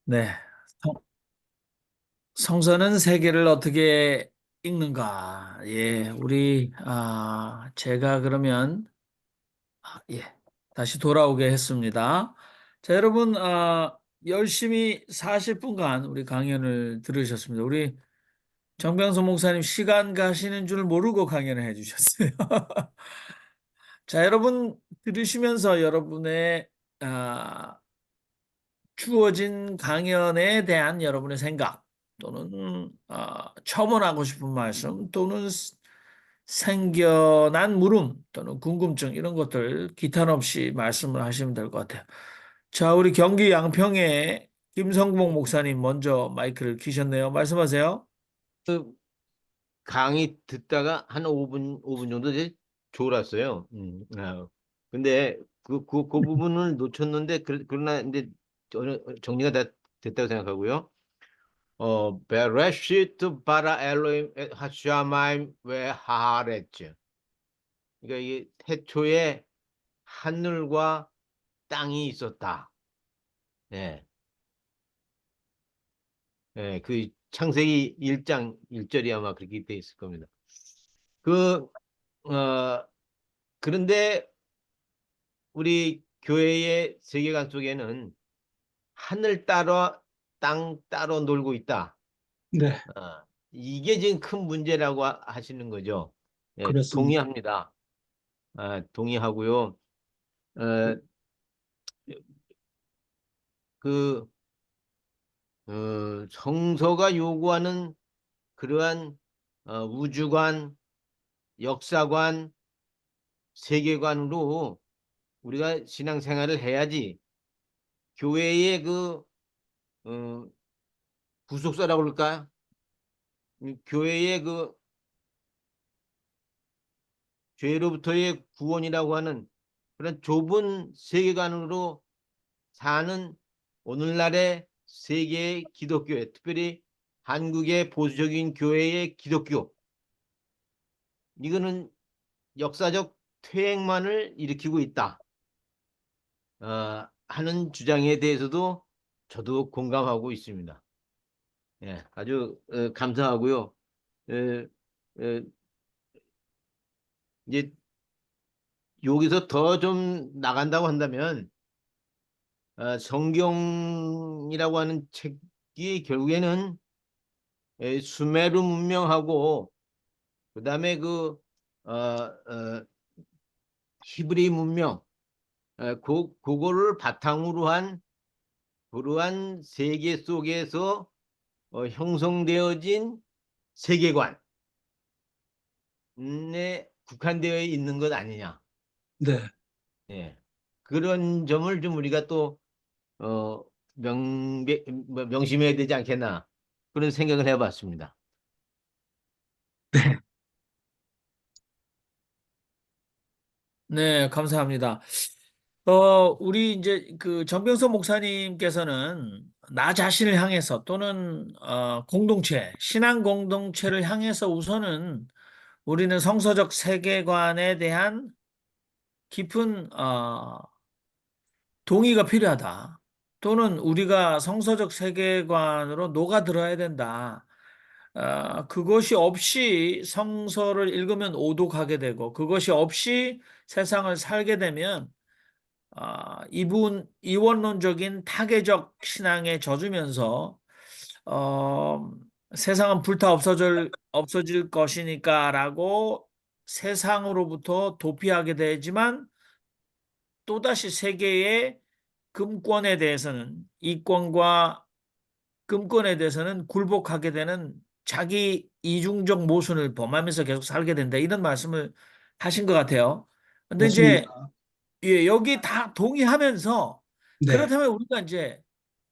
네. 성- 성서는 세계를 어떻게 읽는가? 예, 제가 그러면, 예, 다시 돌아오게 했습니다. 자, 여러분, 열심히 40분간 우리 강연을 들으셨습니다. 우리 정병수 목사님 시간 가시는 줄 모르고 강연을 해주셨어요. 자, 여러분 들으시면서 여러분의, 아, 주어진 강연에 대한 여러분의 생각 또는 첨언하고 싶은 말씀 또는 생겨난 물음 또는 궁금증 이런 것들 기탄 없이 말씀을 하시면 될 것 같아요. 자, 우리 경기 양평의 김성봉 목사님 먼저 마이크를 키셨네요. 말씀하세요. 그 강의 듣다가 한 5분 정도 이제 졸았어요. 근데 그 부분을 놓쳤는데, 그러나 이제 정리가 다 됐다고 생각하고요. 베레시트 바라 엘로임 하샤마임 웨 하하렛즈. 그러니까 이게 태초에 하늘과 땅이 있었다. 예. 예, 그 창세기 1장 1절이 아마 그렇게 돼 있을 겁니다. 그, 어, 그런데 우리 교회의 세계관 속에는 하늘 따로 땅 따로 놀고 있다. 네, 이게 지금 큰 문제라고 하시는 거죠. 예, 그렇습니다. 동의합니다. 동의하고요. 어, 그 성서가 요구하는 그러한 우주관, 역사관, 세계관으로 우리가 신앙생활을 해야지 교회의 어, 구속사라고 그럴까? 교회의 죄로부터의 구원이라고 하는 그런 좁은 세계관으로 사는 오늘날의 세계의 기독교회, 특별히 한국의 보수적인 교회의 기독교, 이거는 역사적 퇴행만을 일으키고 있다. 하는 주장에 대해서도 저도 공감하고 있습니다. 예, 아주 감사하고요. 에, 에, 이제 여기서 더 좀 나간다고 한다면 성경이라고 하는 책이 결국에는 수메르 문명하고 그다음에 히브리 문명 그거를 바탕으로 한 그러한 세계 속에서 형성되어진 세계관에 국한되어 있는 것 아니냐. 네. 예. 그런 점을 좀 우리가 또 어, 명심해야 되지 않겠나 그런 생각을 해봤습니다. 네. 네, 감사합니다. 우리 이제 그 정병서 목사님께서는 나 자신을 향해서 또는 공동체, 신앙 공동체를 향해서 우선은 우리는 성서적 세계관에 대한 깊은 동의가 필요하다. 또는 우리가 성서적 세계관으로 녹아들어야 된다. 그것이 없이 성서를 읽으면 오독하게 되고 그것이 없이 세상을 살게 되면 이원론적인 타계적 신앙에 젖으면서 어, 세상은 불타 없어질 것이니까라고 세상으로부터 도피하게 되지만 또다시 세계의 금권에 대해서는 이권과 금권에 대해서는 굴복하게 되는 자기 이중적 모순을 범하면서 계속 살게 된다. 이런 말씀을 하신 것 같아요. 근데 이제 맞습니다. 예, 여기 다 동의하면서 네, 그렇다면 우리가 이제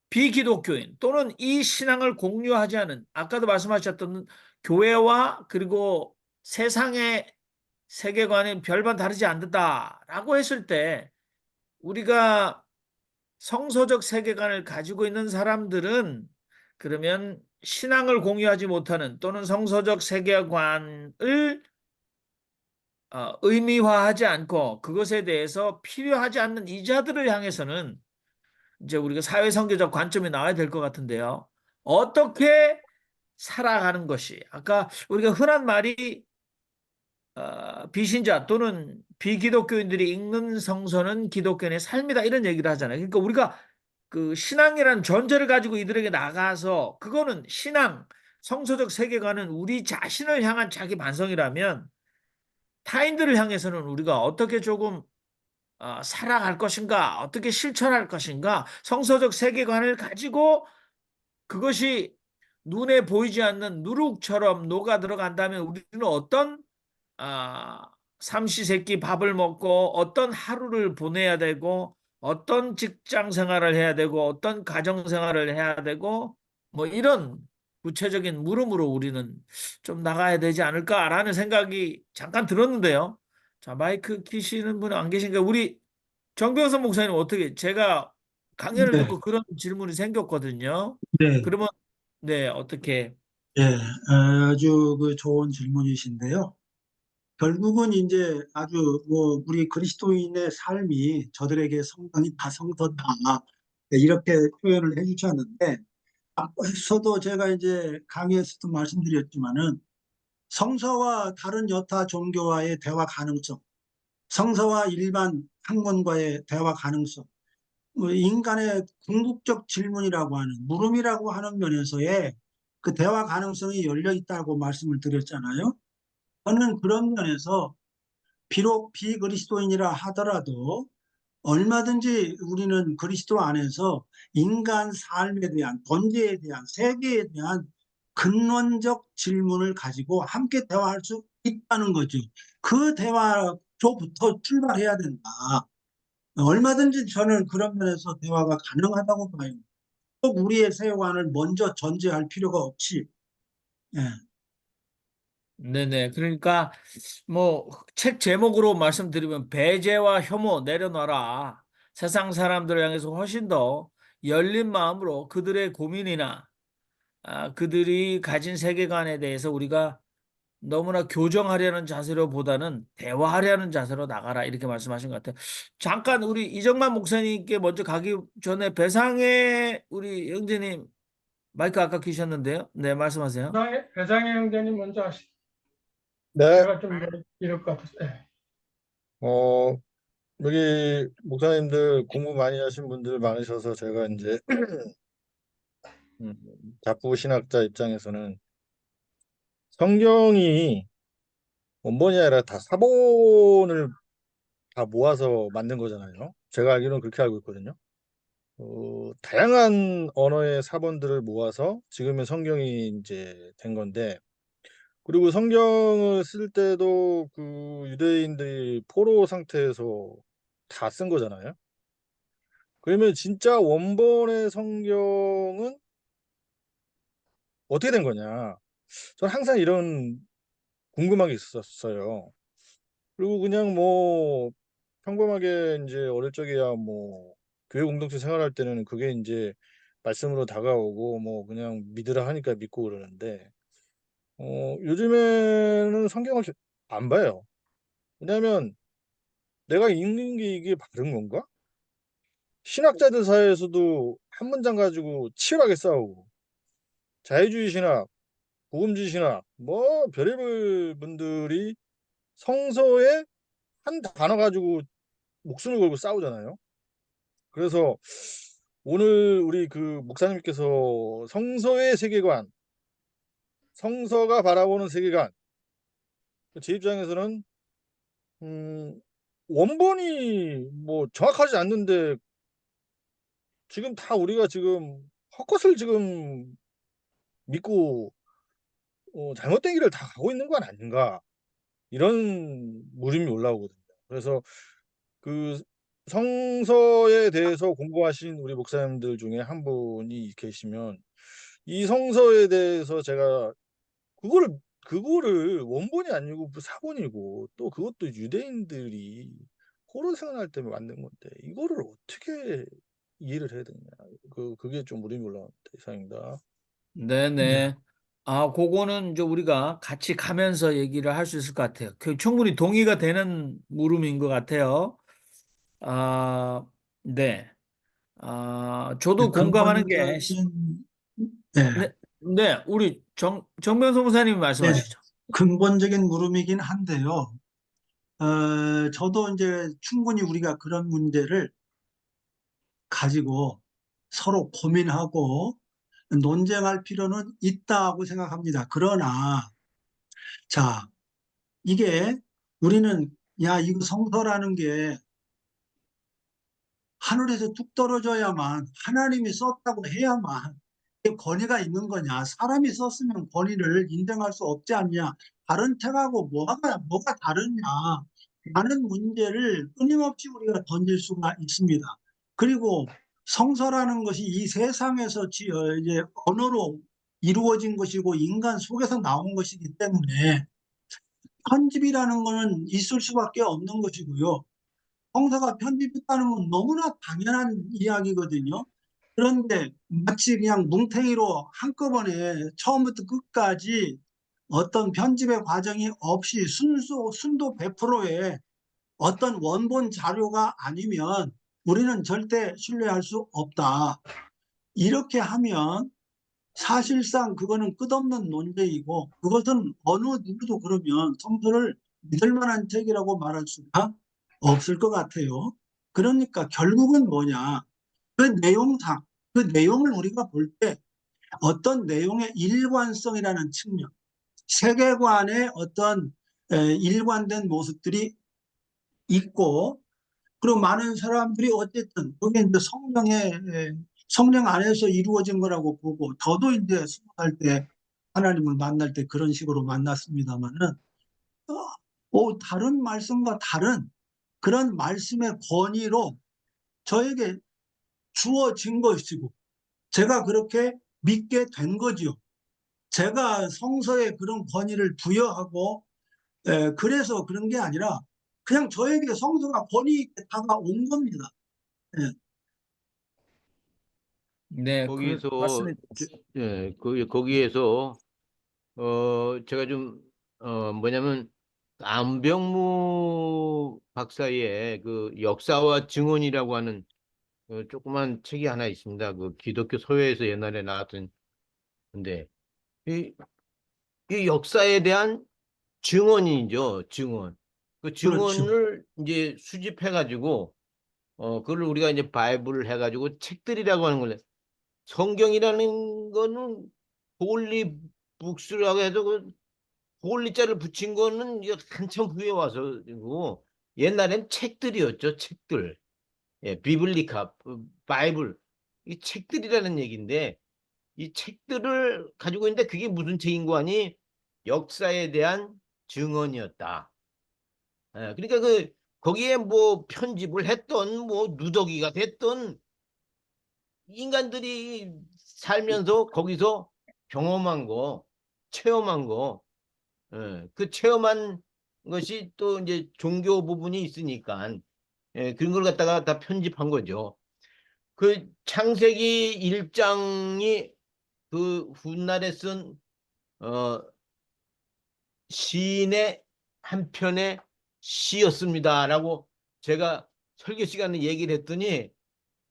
비기독교인 또는 이 신앙을 공유하지 않은 아까도 말씀하셨던 교회와 그리고 세상의 세계관이 별반 다르지 않는다라고 했을 때 우리가 성서적 세계관을 가지고 있는 사람들은 그러면 신앙을 공유하지 못하는 또는 성서적 세계관을 의미화하지 않고 그것에 대해서 필요하지 않는 이자들을 향해서는 이제 우리가 사회 성교적 관점이 나와야 될 것 같은데요. 어떻게 살아가는 것이 아까 우리가 흔한 말이 비신자 또는 비기독교인들이 읽는 성서는 기독교인의 삶이다 이런 얘기를 하잖아요. 그러니까 우리가 그 신앙이라는 전제를 가지고 이들에게 나가서 그거는 신앙, 성서적 세계관은 우리 자신을 향한 자기 반성이라면 타인들을 향해서는 우리가 어떻게 조금 살아갈 것인가, 어떻게 실천할 것인가, 성서적 세계관을 가지고 그것이 눈에 보이지 않는 누룩처럼 녹아 들어간다면 우리는 어떤 아, 삼시세끼 밥을 먹고 어떤 하루를 보내야 되고 어떤 직장 생활을 해야 되고 어떤 가정 생활을 해야 되고 뭐 이런 구체적인 물음으로 우리는 좀 나가야 되지 않을까라는 생각이 잠깐 들었는데요. 자, 마이크 키시는 분 안 계신가? 우리 정병선 목사님 어떻게 제가 강연을 네, 듣고 그런 질문이 생겼거든요. 네, 그러면 네, 어떻게 예, 아주 그 좋은 질문이신데요. 결국은 이제 아주 뭐 우리 그리스도인의 삶이 저들에게 성당이 다 성도다 네, 이렇게 표현을 해주셨는데 앞서도 제가 이제 강의에서도 말씀드렸지만은 성서와 다른 여타 종교와의 대화 가능성, 성서와 일반 학문과의 대화 가능성, 뭐 인간의 궁극적 질문이라고 하는 물음이라고 하는 면에서의 그 대화 가능성이 열려 있다고 말씀을 드렸잖아요. 저는 그런 면에서 비록 비그리스도인이라 하더라도 얼마든지 우리는 그리스도 안에서 인간 삶에 대한 존재에 대한 세계에 대한 근원적 질문을 가지고 함께 대화할 수 있다는 거죠. 그 대화조부터 출발해야 된다. 얼마든지 저는 그런 면에서 대화가 가능하다고 봐요. 꼭 우리의 세계관을 먼저 전제할 필요가 없이. 예. 네네. 그러니까 뭐 책 제목으로 말씀드리면 배제와 혐오 내려놔라. 세상 사람들을 향해서 훨씬 더 열린 마음으로 그들의 고민이나 그들이 가진 세계관에 대해서 우리가 너무나 교정하려는 자세로 보다는 대화하려는 자세로 나가라 이렇게 말씀하신 것 같아요. 잠깐 우리 이정만 목사님께 먼저 가기 전에 배상의 우리 형제님 마이크 아까 키셨는데요. 네, 말씀하세요. 배상의 형제님 먼저 하시. 네, 제가 좀 이럴 것 같아서. 네. 어, 여기 목사님들 공부 많이 하신 분들 많으셔서 제가 이제 음, 자부 신학자 입장에서는 성경이 원본이 아니라 다 사본을 다 모아서 만든 거잖아요. 제가 알기로는 그렇게 알고 있거든요. 다양한 언어의 사본들을 모아서 지금의 성경이 이제 된 건데, 그리고 성경을 쓸 때도 그 유대인들이 포로 상태에서 다 쓴 거잖아요. 그러면 진짜 원본의 성경은 어떻게 된 거냐? 저는 항상 이런 궁금한 게 있었어요. 그리고 그냥 뭐 평범하게 이제 어릴 적이야 뭐 교회 공동체 생활할 때는 그게 이제 말씀으로 다가오고 뭐 그냥 믿으라 하니까 믿고 그러는데 요즘에는 성경을 안 봐요. 왜냐하면 내가 읽는 게 이게 바른 건가? 신학자들 사이에서도 한 문장 가지고 치열하게 싸우고 자유주의 신학 복음주의 신학 뭐 별의별 분들이 성서에 한 단어 가지고 목숨을 걸고 싸우잖아요. 그래서 오늘 우리 그 목사님께서 성서의 세계관, 성서가 바라보는 세계관, 제 입장에서는 음, 원본이 뭐 정확하지 않는데 지금 다 우리가 지금 헛것을 지금 믿고 잘못된 길을 다 가고 있는 건 아닌가 이런 물음이 올라오거든요. 그래서 그 성서에 대해서 공부하신 우리 목사님들 중에 한 분이 계시면 이 성서에 대해서 제가 그거를 그거를 원본이 아니고 사본이고 또 그것도 유대인들이 포로 생활할 때 만든 건데 이거를 어떻게 이해를 해야 되냐 그게 좀 물음이 올라옵니다. 이상입니다. 네. 네네. 그거는 이제 우리가 같이 가면서 얘기를 할 수 있을 것 같아요. 그 충분히 동의가 되는 물음인 것 같아요. 아, 네. 저도 공감하는 게, 근본적인 네, 네, 네, 우리 정명선 목사님이 네, 말씀하시죠. 근본적인 물음이긴 한데요. 저도 이제 충분히 우리가 그런 문제를 가지고 서로 고민하고 논쟁할 필요는 있다고 생각합니다. 그러나, 자, 이게 우리는, 야, 이거 성서라는 게 하늘에서 뚝 떨어져야만 하나님이 썼다고 해야만 이게 권위가 있는 거냐? 사람이 썼으면 권위를 인정할 수 없지 않냐? 다른 책하고 뭐가 다르냐? 라는 문제를 끊임없이 우리가 던질 수가 있습니다. 그리고 성서라는 것이 이 세상에서 이제 언어로 이루어진 것이고 인간 속에서 나온 것이기 때문에 편집이라는 것은 있을 수밖에 없는 것이고요. 성서가 편집됐다는 건 너무나 당연한 이야기거든요. 그런데 마치 그냥 뭉탱이로 한꺼번에 처음부터 끝까지 어떤 편집의 과정이 없이 순도 100%의 어떤 원본 자료가 아니면 우리는 절대 신뢰할 수 없다. 이렇게 하면 사실상 그거는 끝없는 논쟁이고 그것은 어느 누구도 그러면 성서를 믿을 만한 책이라고 말할 수가 없을 것 같아요. 그러니까 결국은 뭐냐? 그 내용상, 그 내용을 우리가 볼 때 어떤 내용의 일관성이라는 측면, 세계관의 어떤 일관된 모습들이 있고, 그리고 많은 사람들이 어쨌든 그게 이제 성령 안에서 이루어진 거라고 보고, 저도 이제 20살 때 하나님을 만날 때 그런 식으로 만났습니다만은, 다른 말씀과 다른 그런 말씀의 권위로 저에게 주어진 것이고, 제가 그렇게 믿게 된 거지요. 제가 성서에 그런 권위를 부여하고, 그래서 그런 게 아니라, 그냥 저에게 성서가 권위 있게 다가온 겁니다. 예. 네, 거기에서 맞습니다. 예, 거기에서 제가 좀 뭐냐면 안병무 박사의 그 역사와 증언이라고 하는 조그만 책이 하나 있습니다. 그 기독교 서회에서 옛날에 나왔던 근데 이, 이 역사에 대한 증언이죠, 증언. 그 그렇죠. 증언을 이제 수집해 가지고 그걸 우리가 이제 바이블을 해 가지고 책들이라고 하는 걸 성경이라는 거는 홀리 북스라고 해도 그 홀리자를 붙인 거는 이제 한참 후에 와서고 옛날엔 책들이었죠, 책들. 예, 비블리카, 바이블. 이 책들이라는 얘기인데 이 책들을 가지고 있는데 그게 무슨 책인 거 아니? 역사에 대한 증언이었다. 예, 그러니까 그 거기에 뭐 편집을 했던 뭐 누더기가 됐던 인간들이 살면서 거기서 경험한 거, 체험한 거, 예, 그 체험한 것이 또 이제 종교 부분이 있으니까 예, 그런 걸 갖다가 다 편집한 거죠. 그 창세기 1장이 그 훗날에 쓴 시인의 한 편의 시였습니다라고 제가 설교 시간에 얘기를 했더니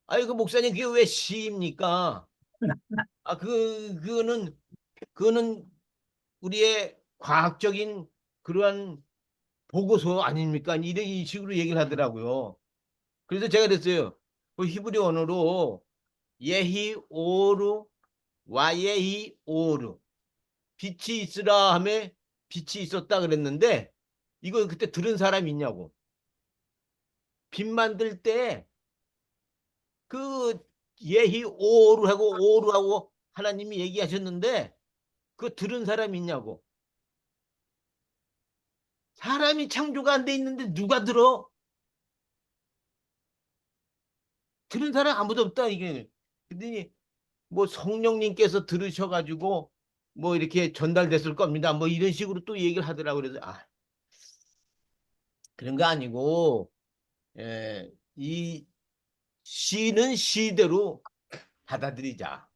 아이고 목사님 그게 왜 시입니까? 그거는 우리의 과학적인 그러한 보고서 아닙니까? 이런 식으로 얘기를 하더라고요. 그래서 제가 그랬어요. 그 히브리 언어로 예히 오르 와예히 오르 빛이 있으라 하며 빛이 있었다 그랬는데 이거 그때 들은 사람 있냐고. 빛 만들 때 그 예히 오르하고 하나님이 얘기하셨는데 그 들은 사람 있냐고. 사람이 창조가 안 돼 있는데 누가 들어? 들은 사람 아무도 없다 이게. 근데 뭐 성령님께서 들으셔가지고 뭐 이렇게 전달됐을 겁니다. 뭐 이런 식으로 또 얘기를 하더라고. 그래서 그런 거 아니고 이 시는 시대로 받아들이자.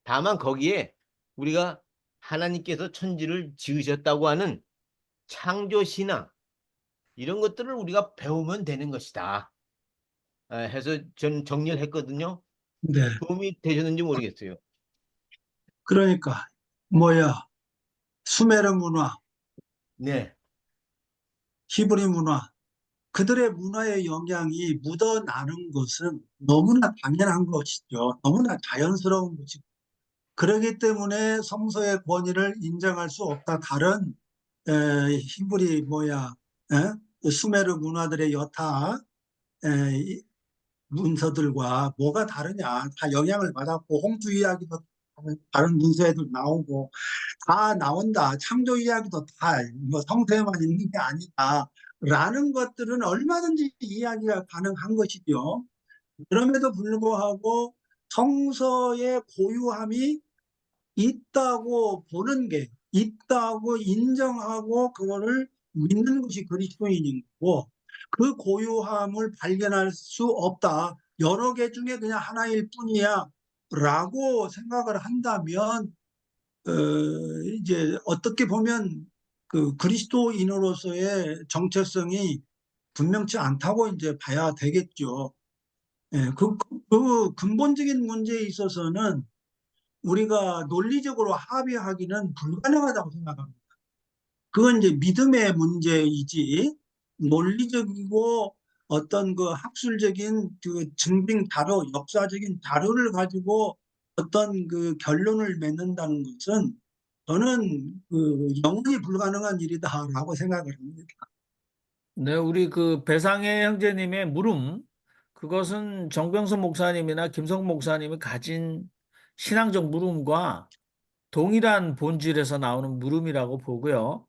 다만 거기에 우리가 하나님께서 천지를 지으셨다고 하는 창조신앙 이런 것들을 우리가 배우면 되는 것이다. 해서 전 정리를 했거든요. 네. 도움이 되셨는지 모르겠어요. 그러니까 뭐야 수메르 문화, 네. 히브리 문화, 그들의 문화의 영향이 묻어나는 것은 너무나 당연한 것이죠. 너무나 자연스러운 것이고 그렇기 때문에 성서의 권위를 인정할 수 없다. 다른 히브리 수메르 문화들의 여타 이 문서들과 뭐가 다르냐. 다 영향을 받았고 홍수 이야기도 다른 문서에도 나오고 다 나온다. 창조 이야기도 다 뭐 성서에만 있는 게 아니다. 라는 것들은 얼마든지 이야기가 가능한 것이죠. 그럼에도 불구하고 성서의 고유함이 있다고 보는 게, 있다고 인정하고 그거를 믿는 것이 그리스도인인 거고, 그 고유함을 발견할 수 없다. 여러 개 중에 그냥 하나일 뿐이야. 라고 생각을 한다면, 이제 어떻게 보면 그 그리스도인으로서의 정체성이 분명치 않다고 이제 봐야 되겠죠. 예, 그 근본적인 문제에 있어서는 우리가 논리적으로 합의하기는 불가능하다고 생각합니다. 그건 이제 믿음의 문제이지 논리적이고 어떤 그 학술적인 그 증빙 자료, 역사적인 자료를 가지고 어떤 그 결론을 맺는다는 것은 저는 그 영원히 불가능한 일이다라고 생각을 합니다. 네, 우리 그 배상의 형제님의 물음, 그것은 정병선 목사님이나 김성 목사님이 가진 신앙적 물음과 동일한 본질에서 나오는 물음이라고 보고요.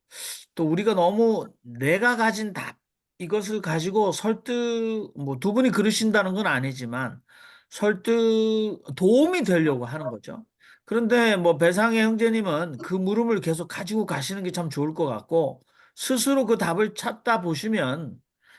또 우리가 너무 내가 가진 답, 이것을 가지고 설득, 뭐 두 분이 그러신다는 건 아니지만 설득, 도움이 되려고 하는 거죠. 그런데 뭐 배상의 형제님은 그 물음을 계속 가지고 가시는 게 참 좋을 것 같고 스스로 그 답을 찾다 보시면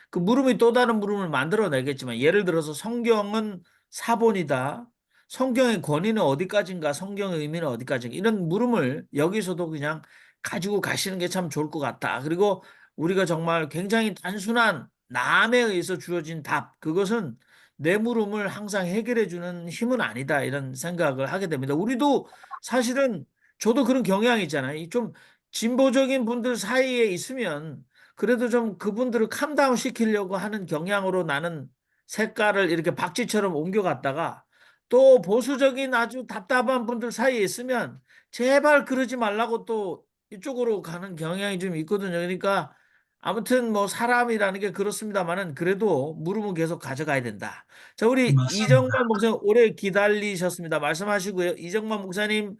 그 물음이 또 다른 물음을 만들어내겠지만 예를 들어서 성경은 사본이다. 성경의 권위는 어디까지인가? 성경의 의미는 어디까지인가? 이런 물음을 여기서도 그냥 가지고 가시는 게 참 좋을 것 같다. 그리고 우리가 정말 굉장히 단순한 남에 의해서 주어진 답, 그것은 내 물음을 항상 해결해 주는 힘은 아니다. 이런 생각을 하게 됩니다. 우리도 사실은 저도 그런 경향이 있잖아요. 이좀 진보적인 분들 사이에 있으면 그래도 좀 그분들을 캄다운 시키려고 하는 경향으로 나는 색깔을 이렇게 박쥐처럼 옮겨갔다가 또 보수적인 아주 답답한 분들 사이에 있으면 제발 그러지 말라고 또 이쪽으로 가는 경향이 좀 있거든요. 그러니까 아무튼 뭐 사람이라는 게 그렇습니다만은 그래도 물음은 계속 가져가야 된다. 자, 우리 맞습니다. 이정만 목사님 오래 기다리셨습니다. 말씀하시고요. 이정만 목사님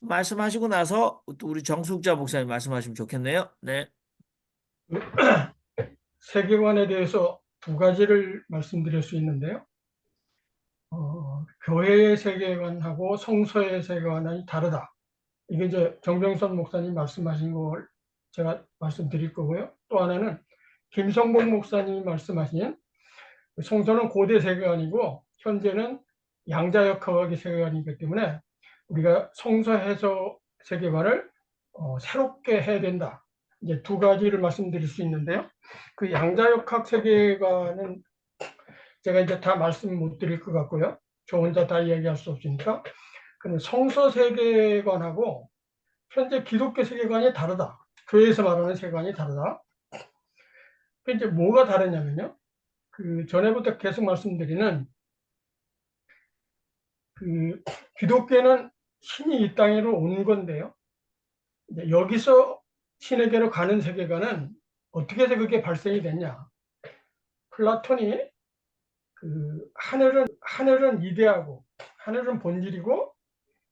말씀하시고 나서 또 우리 정숙자 목사님 말씀하시면 좋겠네요. 네. 세계관에 대해서 두 가지를 말씀드릴 수 있는데요. 교회의 세계관하고 성서의 세계관이 다르다. 이게 이제 정병선 목사님 말씀하신 걸 제가 말씀드릴 거고요. 또 하나는 김성복 목사님이 말씀하신 성서는 고대 세계관이고 현재는 양자역학의 세계관이기 때문에 우리가 성서 해석 세계관을 새롭게 해야 된다. 이제 두 가지를 말씀드릴 수 있는데요. 그 양자역학 세계관은 제가 이제 다 말씀 못 드릴 것 같고요. 저 혼자 다 이야기할 수 없으니까. 그럼 성서 세계관하고 현재 기독교 세계관이 다르다. 교회에서 말하는 세계관이 다르다. 그 이제 뭐가 다르냐면요. 그 전에부터 계속 말씀드리는 그 기독교는 신이 이 땅으로 온 건데요. 이제 여기서 신에게로 가는 세계관은 어떻게 해서 그게 발생이 됐냐? 플라톤이 그 하늘은 이데아고 하늘은 본질이고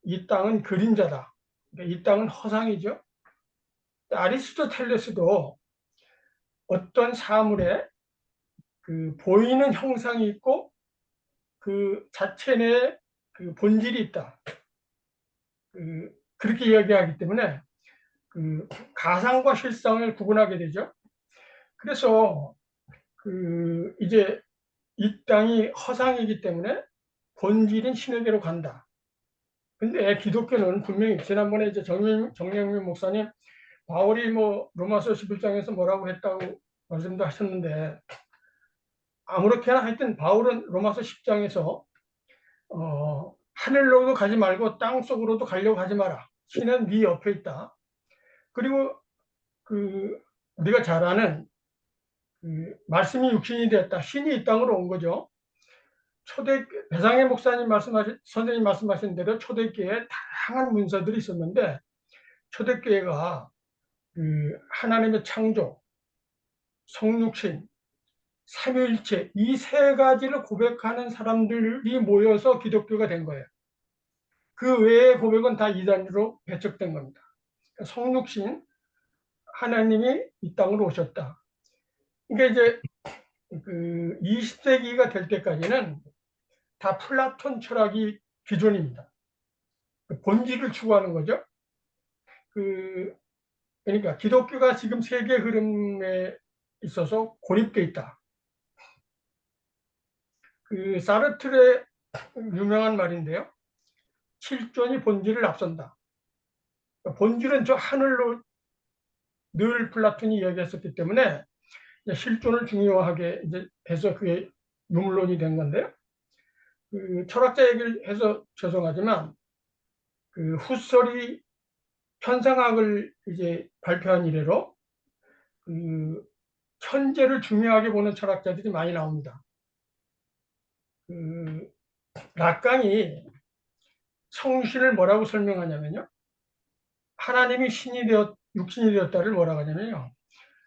이 땅은 그림자다. 그러니까 이 땅은 허상이죠. 아리스토텔레스도 어떤 사물에 그 보이는 형상이 있고 그 자체 내에 그 본질이 있다. 그렇게 이야기하기 때문에 그 가상과 실상을 구분하게 되죠. 그래서 그 이제 이 땅이 허상이기 때문에 본질인 신에게로 간다. 근데 기독교는 분명히 지난번에 이제 정영민 목사님 바울이 뭐 로마서 11장에서 뭐라고 했다고 말씀도 하셨는데 아무렇게나 하여튼 바울은 로마서 10장에서 하늘로도 가지 말고 땅 속으로도 가려고 하지 마라. 신은 네 옆에 있다. 그리고 우리가 잘 아는 말씀이 육신이 되었다. 신이 이 땅으로 온 거죠. 배상의 목사님 선생님 말씀하신 대로 초대교회에 다양한 문서들이 있었는데, 초대교회가 하나님의 창조, 성육신, 삼위일체 이 세 가지를 고백하는 사람들이 모여서 기독교가 된 거예요. 그 외의 고백은 다 이단으로 배척된 겁니다. 성육신, 하나님이 이 땅으로 오셨다. 이게 이제 20세기가 될 때까지는 다 플라톤 철학이 기존입니다. 본질을 추구하는 거죠. 그러니까 기독교가 지금 세계 흐름에 있어서 고립돼 있다. 사르트르의 유명한 말인데요. 실존이 본질을 앞선다. 본질은 저 하늘로 늘 플라톤이 이야기했었기 때문에 실존을 중요하게 이제 해서 그게 유물론이 된 건데요. 철학자 얘기를 해서 죄송하지만 후설이 현상학을 이제 발표한 이래로 현재를 중요하게 보는 철학자들이 많이 나옵니다. 락강이 성신을 뭐라고 설명하냐면요. 하나님이 육신이 되었다를 뭐라고 하냐면요.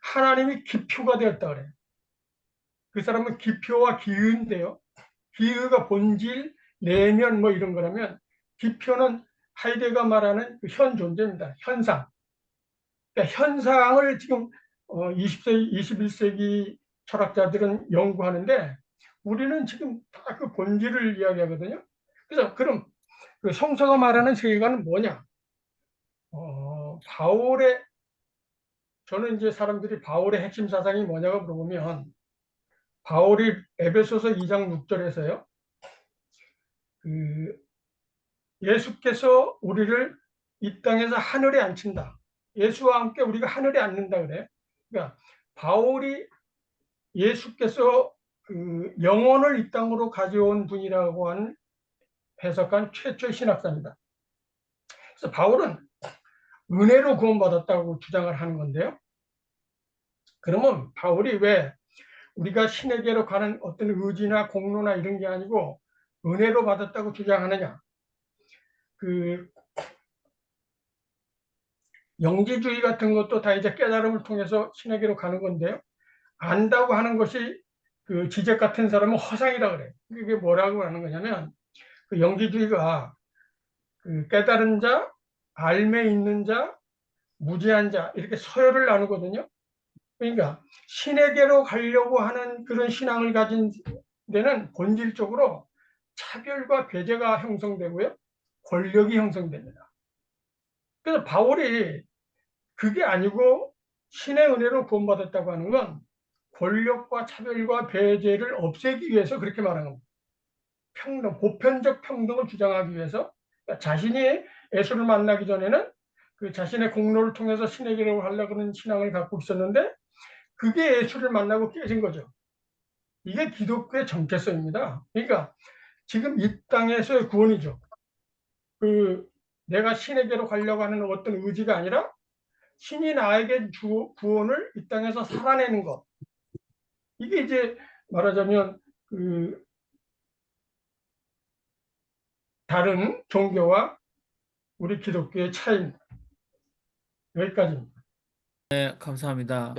하나님이 기표가 되었다 그래요. 그 사람은 기표와 기의인데요. 기의가 본질, 내면 뭐 이런 거라면 기표는 하이데거가 말하는 현 존재입니다. 현상. 그러니까 현상을 지금 20세기, 21세기 철학자들은 연구하는데 우리는 지금 다 그 본질을 이야기하거든요. 그래서 그럼 성서가 말하는 세계관은 뭐냐? 저는 이제 사람들이 바울의 핵심 사상이 뭐냐고 물어보면 바울이 에베소서 2장 6절에서요. 예수께서 우리를 이 땅에서 하늘에 앉힌다. 예수와 함께 우리가 하늘에 앉는다 그래. 그러니까 바울이 예수께서 영혼을 이 땅으로 가져온 분이라고 하는 해석한 최초의 신학자입니다. 그래서 바울은 은혜로 구원받았다고 주장을 하는 건데요. 그러면 바울이 왜 우리가 신에게로 가는 어떤 의지나 공로나 이런 게 아니고 은혜로 받았다고 주장하느냐? 영지주의 같은 것도 다 이제 깨달음을 통해서 신에게로 가는 건데요. 안다고 하는 것이 지적 같은 사람은 허상이라 그래. 이게 뭐라고 하는 거냐면 영지주의가 깨달은 자, 알매 있는 자, 무지한 자 이렇게 서열을 나누거든요. 그러니까 신에게로 가려고 하는 그런 신앙을 가진 데는 본질적으로 차별과 배제가 형성되고요. 권력이 형성됩니다. 그래서 바울이 그게 아니고 신의 은혜로 구원받았다고 하는 건 권력과 차별과 배제를 없애기 위해서 그렇게 말하는 겁니다. 보편적 평등을 주장하기 위해서 그러니까 자신이 예수를 만나기 전에는 자신의 공로를 통해서 신에게로 하려고 하는 신앙을 갖고 있었는데 그게 예수를 만나고 깨진 거죠. 이게 기독교의 정체성입니다. 그러니까 지금 이 땅에서의 구원이죠. 내가 신에게로 가려고 하는 어떤 의지가 아니라 신이 나에게 구원을 이 땅에서 살아내는 것. 이게 이제 말하자면 다른 종교와 우리 기독교의 차이입니다. 여기까지입니다. 네, 감사합니다.